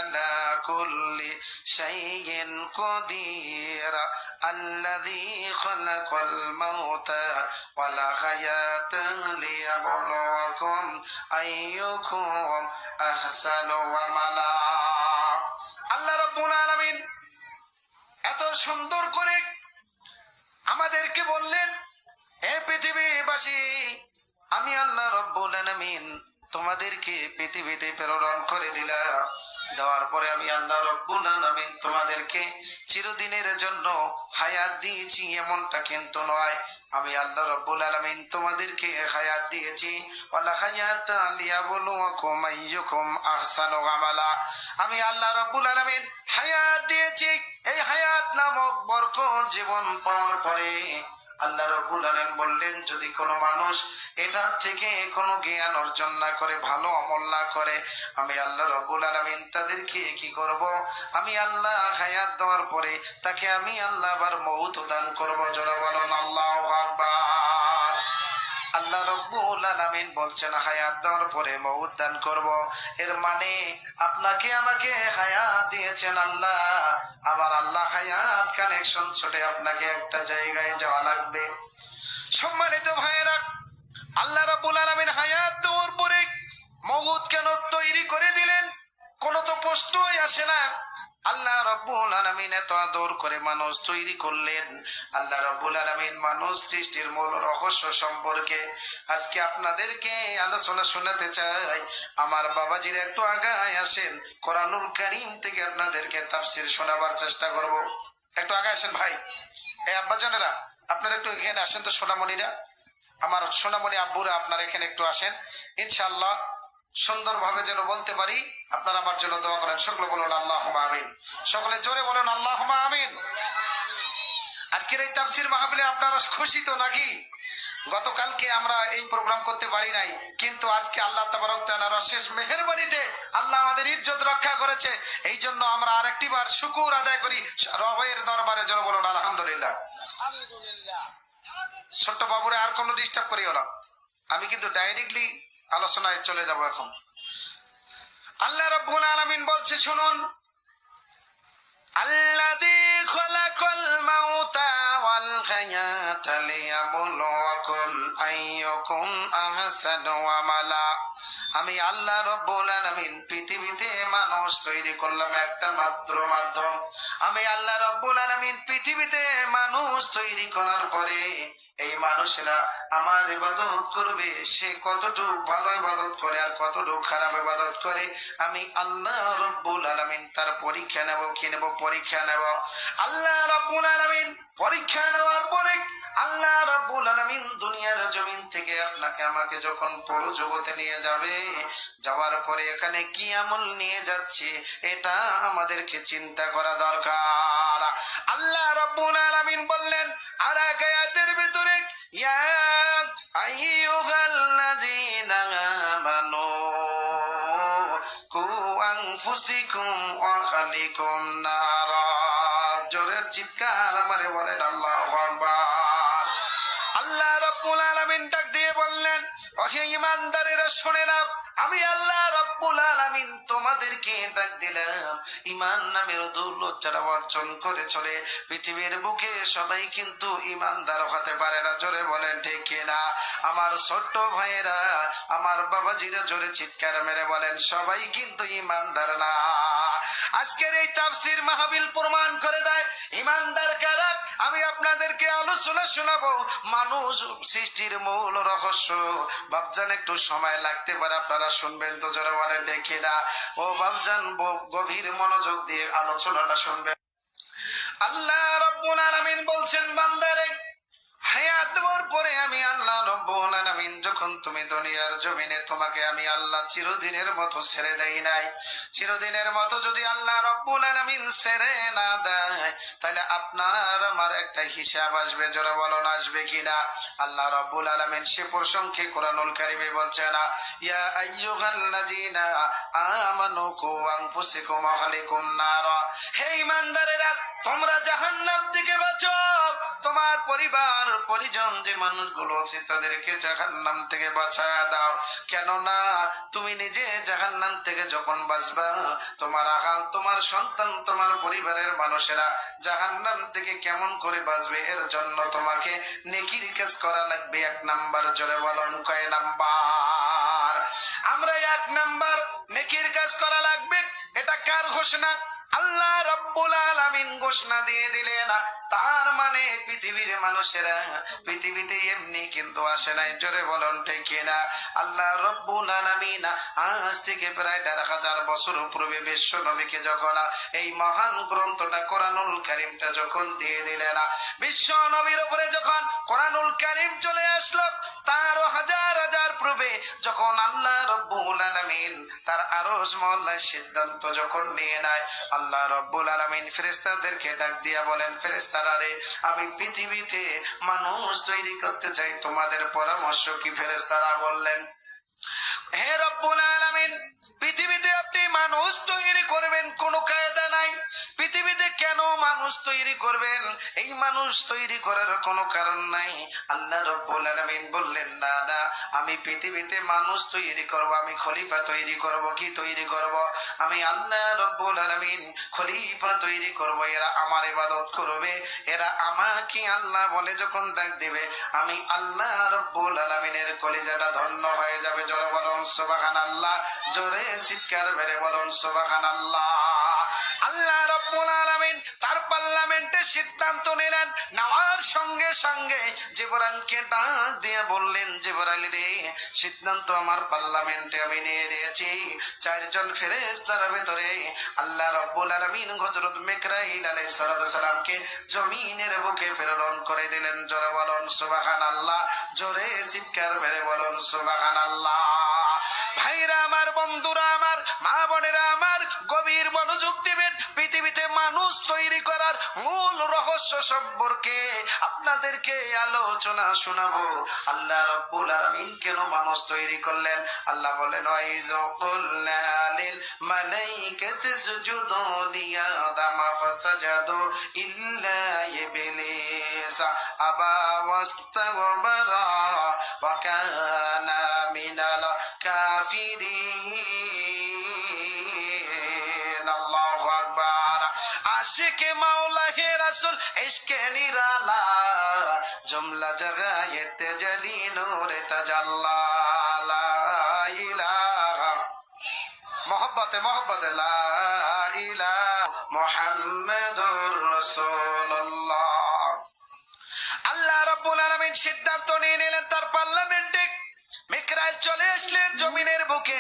على كل شيء قدير الذي خلق الموت والحياة ليبلوكم أيكم أحسن عملا। আল্লাহ রাব্বুল আলামিন এত সুন্দর করে আমাদেরকে বললেন, হে পৃথিবীবাসী, আমি আল্লাহ রাব্বুল আলামিন তোমাদেরকে পৃথিবীতে প্রেরণ করে দিলাম। দেওয়ার পরে আমি আল্লাহ রাব্বুল আলামিন তোমাদেরকে চিরদিনের জন্য হায়াত দিয়েছি এমনটা কিন্তু নয়। আমি আল্লাহ রাব্বুল আলামিন তোমাদেরকে হায়াত দিয়েছি ওয়ালা হায়াতা লিয়াবলুয়াকুম আইয়ুকুম আহসানু আমালা। আমি আল্লাহ রাব্বুল আলামিন হায়াত দিয়েছি, এই হায়াত নামক বরকত জীবন পাওয়ার পরে আল্লাহ রাব্বুল আলামিন বললেন, যদি কোনো মানুষ এটার থেকে কোনো জ্ঞান অর্জন না করে, ভালো আমল না করে, আমি আল্লাহ রাব্বুল আলামিন তাদেরকে কি করব? আমি আল্লাহ হায়াত দেওয়ার পরে তাকে আমি আল্লাহ আবার মউত দান করব। জোরে বলুন আল্লাহু আকবার। আল্লাহ রাব্বুল আলামিন বলছেন হায়াত দেওয়ার পরে মউত দান করব। এর মানে আপনাকে আমাকে হায়াত দিয়েছেন আল্লাহ, আবার আল্লাহ হায়াত কানেকশন ছোটে আপনাকে একটা জায়গায় যাওয়া লাগবে। সম্মানিত ভাইয়েরা, আল্লাহ রাব্বুল আলামিন হায়াত দেওয়ার পরে মউত কেন তৈরি করে দিলেন? কোনো তো প্রশ্নই আসে না। আল্লাহ রাব্বুল আলামিন এত আদর করে মানুষ তৈরি করলেন। আল্লাহ রাব্বুল আলামিন মানুষ সৃষ্টির মূল রহস্য সম্পর্কে আজকে আপনাদেরকে আলোচনা শোনাতে চাই। আমার বাবাজির একটু আগায় আসেন, কোরআনুল কারীম থেকে আপনাদেরকে তাফসীর শোনাবার চেষ্টা করব। একটু আগায় আসেন ভাই, এই আব্বাজানেরা আপনারা একটু এখানে আসেন তো, সোনামণিরা, আমার সোনামণি আব্বুরা আপনারা এখানে একটু আসেন। ইনশাআল্লাহ সুন্দরভাবে যেন বলতে পারি, আপনারা আমার জন্য দোয়া করেন। সকলে বলুন আল্লাহুম্মা আমিন। সকলে জোরে বলুন আল্লাহুম্মা আমিন। আজকের এই তাফসীর মাহফিলে আপনারা খুশি তো নাকি? গতকালকে আমরা এই প্রোগ্রাম করতে পারি নাই, কিন্তু আজকে আল্লাহ তাবারক তাআলার অশেষ মেহেরবানিতে আল্লাহ আমাদের ইজ্জত রক্ষা করেছে। এই জন্য আমরা আরেকটি বার শুকর আদায় করি রবের দরবারে। জোরে বলুন আলহামদুলিল্লাহ। ছোট্ট বাবুরে আর কোনো ডিস্টার্ব করিও না, আমি কিন্তু ডাইরেক্টলি আলোচনায় চলে যাব এখন। আল্লাহ রাব্বুল আলামিন বলছে, শুনুন, আল্লাযী খালাকাল মাউতা ওয়াল হায়াতা লিয়াবলুয়াকুম আইয়ুকুম আহসানু আমালা। আমি আল্লাহ রাব্বুল আলামিন পৃথিবীতে মানুষ তৈরি করলাম একটা মাত্র মাধ্যম। আমি আল্লাহ রাব্বুল আলামিন পৃথিবীতে মানুষ তৈরি করার পরে এই মানুষেরা আমার ইবাদত করবে, সে কতটুকু ভালো ইবাদত করে আর কতটুকু খারাপ ইবাদত করে, আমি আল্লাহ রাব্বুল আলামিন তার পরীক্ষা নেব। কি নেব? পরীক্ষা নেব। আল্লাহ রাব্বুল আলামিন পরীক্ষা নেওয়ার পরে আল্লাহ রাব্বুল আলামিন দুনিয়ার জমিন থেকে আপনাকে আমাকে যখন পর জগতে নিয়ে যাবে, যাওয়ার পরে এখানে কি আমল নিয়ে যাচ্ছে এটা আমাদেরকে চিন্তা করা দরকার। আল্লাহ রাব্বুল আলামিন বললেন আর এক আয়াতের ভিতরে, ইয়া আইয়ুহাল্লাযীনা আমানু কু আনফুসাকুম ওয়া আহলিকুম নারা। জোরে চিৎকার আমারে বলেন আল্লাহু আকবার। আল্লাহ রাব্বুল আলামিন ডাক দিয়ে বললেন, ওহে ঈমানদারেরা শুনে নাও, আমি আল্লাহ রাব্বুল আলামিন তোমাদেরকে ডাক দিলাম ঈমান নামের দৌলত যারা অর্জন করে চলে পৃথিবীর বুকে, সবাই কিন্তু ঈমানদার হতে পারে না। জোরে বলেন ঠিক কিনা? আমার ছোট্ট ভাইয়েরা, আমার বাবাজিরা জোরে চিৎকার মেরে বলেন, সবাই কিন্তু ঈমানদার না। আজকের এই তাফসীর মাহফিল প্রমাণ করে দেয় ঈমানদার কারা। আমি আপনাদেরকে আলোচনা শোনাবো মানুষ সৃষ্টির মূল রহস্য। বাপজান একটু সময় লাগতে পারে, আপনারা শুনবেন তো? জোরে বলেন ঠিক কিনা? ও বাপজান গভীর মনোযোগ দিয়ে আলোচনাটা শুনবেন। আল্লাহ রাব্বুল আলামিন বলছেন, বান্দারে হায়াত দেওয়ার পরে আমি আল্লাহ রাব্বুল আলামিন যখন তুমি দুনিয়ার জমিনে, তোমাকে আমি আল্লাহ চিরদিনের মতো ছেড়ে দেই নাই। চিরদিনের মতো যদি আল্লাহ রাব্বুল আলামিন ছেড়ে না দেয়, তাহলে আপনার আমার একটা হিসাব আসবে। জোরে বলুন আসবে কিনা? আল্লাহ রাব্বুল আলামিন সে প্রসঙ্গে কোরআনুল কারীমে বলছেন, ইয়া আইয়ুহাল্লাযীনা আমানু কু আনফুসাকুম ওয়া আহলিকুম নারা। হে ঈমানদারেরা, তোমরা জাহান্নাম থেকে বাঁচো, তোমার পরিবার পরিজন যে মানুষগুলো আছে তাদেরকে জাহান্নাম থেকে বাঁচায় দাও। কেননা তুমি নিজে জাহান্নাম থেকে যখন বাঁচবা, তোমার আহাল, তোমার সন্তান, তোমার পরিবারের মানুষেরা জাহান্নাম থেকে কেমন করে বাঁচবে, এর জন্য তোমাকে নেকির কাজ করা লাগবে। 1 নাম্বার, জোরে বলুন কয় নাম্বার? আমরা 1 নাম্বার নেকির কাজ করা লাগবে। এটা কার ঘোষণা? আল্লাহ রাব্বুল আলামিন ঘোষণা দিয়ে দিলেন। তার মানে পৃথিবীর মানুষেরা পৃথিবীতে এমনি কিন্তু আসে নাই, জোরে বলুন ঠিক কিনা? আল্লাহ রাব্বুল আলামিন আজ থেকে প্রায় ১,৫০০ বছর পূর্বে বিশ্ব নবীকে যখন এই মহান গ্রন্থটা কোরআনুল কারীমটা যখন দিয়ে দিলেন, বিশ্ব নবীর উপরে যখন কোরআনুল কারীম চলে আসলো, তারও হাজার হাজার পূর্বে যখন আল্লাহ রাব্বুল আলামিন তার আরশ মহল্লায় সিদ্ধান্ত যখন নিয়ে নেয়, আল্লাহ রাব্বুল আলামিন ফেরেশতাদেরকে ডাক দিয়া বলেন, ফেরেশতারা রে, আমি পৃথিবীতে মানুষ তৈরি করতে চাই, তোমাদের পরামর্শ কি? ফেরেশতারা বললেন, হে রব্বুল আলামিন, পৃথিবীতে আপনি মানুষ তৈরি করবেন কোনো কায়দা নাই। পৃথিবীতে কেন মানুষ তৈরি করবেন? এই মানুষ তৈরি করার কোনো কারণ নাই। আল্লাহ রব্বুল আলামিন বললেন, না না, আমি পৃথিবীতে মানুষ তৈরি করব, আমি খলিফা তৈরি করব। কি তৈরি করব? আমি আল্লাহ রব্বুল আলামিন খলিফা তৈরি করব। এরা আমার ইবাদত করবে, এরা আমাকে আল্লাহ বলে যখন ডাক দেবে, আমি আল্লাহ রব্বুল আলামিনের কলিজাটা ধন্য হয়ে যাবে। জোরে বলুন সুবহানাল্লাহ, জোরে চিৎকার মেরে বলুন সুবহানাল্লাহ। আল্লাহ রাব্বুল আলামিন তার পার্লামেন্টে সিদ্ধান্ত নিলেন। নেওয়ার সঙ্গে সঙ্গে জিবরাইলকে ডাক দিয়ে বললেন, জিবরাইল রে, সিদ্ধান্ত আমার পার্লামেন্টে আমি নিয়ে নিয়েছি। 4 জন ফেরেশতার ভিতরে আল্লাহ রাব্বুল আলামিন হযরত মিকাইল আলাইহিস সালামকে জমিনের বুকে প্রেরণ করে দিলেন। জোরে বলুন সুবহানাল্লাহ, জোরে চিৎকার মেরে বলুন সুবহানাল্লাহ। ভাইরা আমার, বন্ধুরা আমার, মা বোনেরা আমার, গভীর মনোযোগ দিবেন। পৃথিবীতে মানুষ তৈরি করার মূল রহস্য সম্পর্কে আপনাদেরকে আলোচনা শোনাবো। আল্লাহ রাব্বুল আলামিন কেন মানুষ তৈরি করলেন? আল্লাহ বলেন, ওয়াইযা কুলনা লিল মালাইকাতি ইসজুদু লিআদামা ফাসাজাদু ইল্লা ইবলিস আবা ওয়াস্তাগবারা ওয়া কানা মিনাল কাফিরিন। আল্লাহু আকবার। আশিকে মাওলা হে রাসূল ইশকে নিরালা, জুমলা জাগায়ে তাজালি নূরে তাজাল্লা। লা ইলাহা, মোহব্বতে মোহব্বতে, লা ইলাহা মুহাম্মাদুর রাসূলুল্লাহ। আল্লাহ রাব্বুল আলামিন সিদ্ধান্ত নিয়ে নিলেন, তার পার্লামেন্টে মিকাইল চলে আসলেন জমিনের বুকে।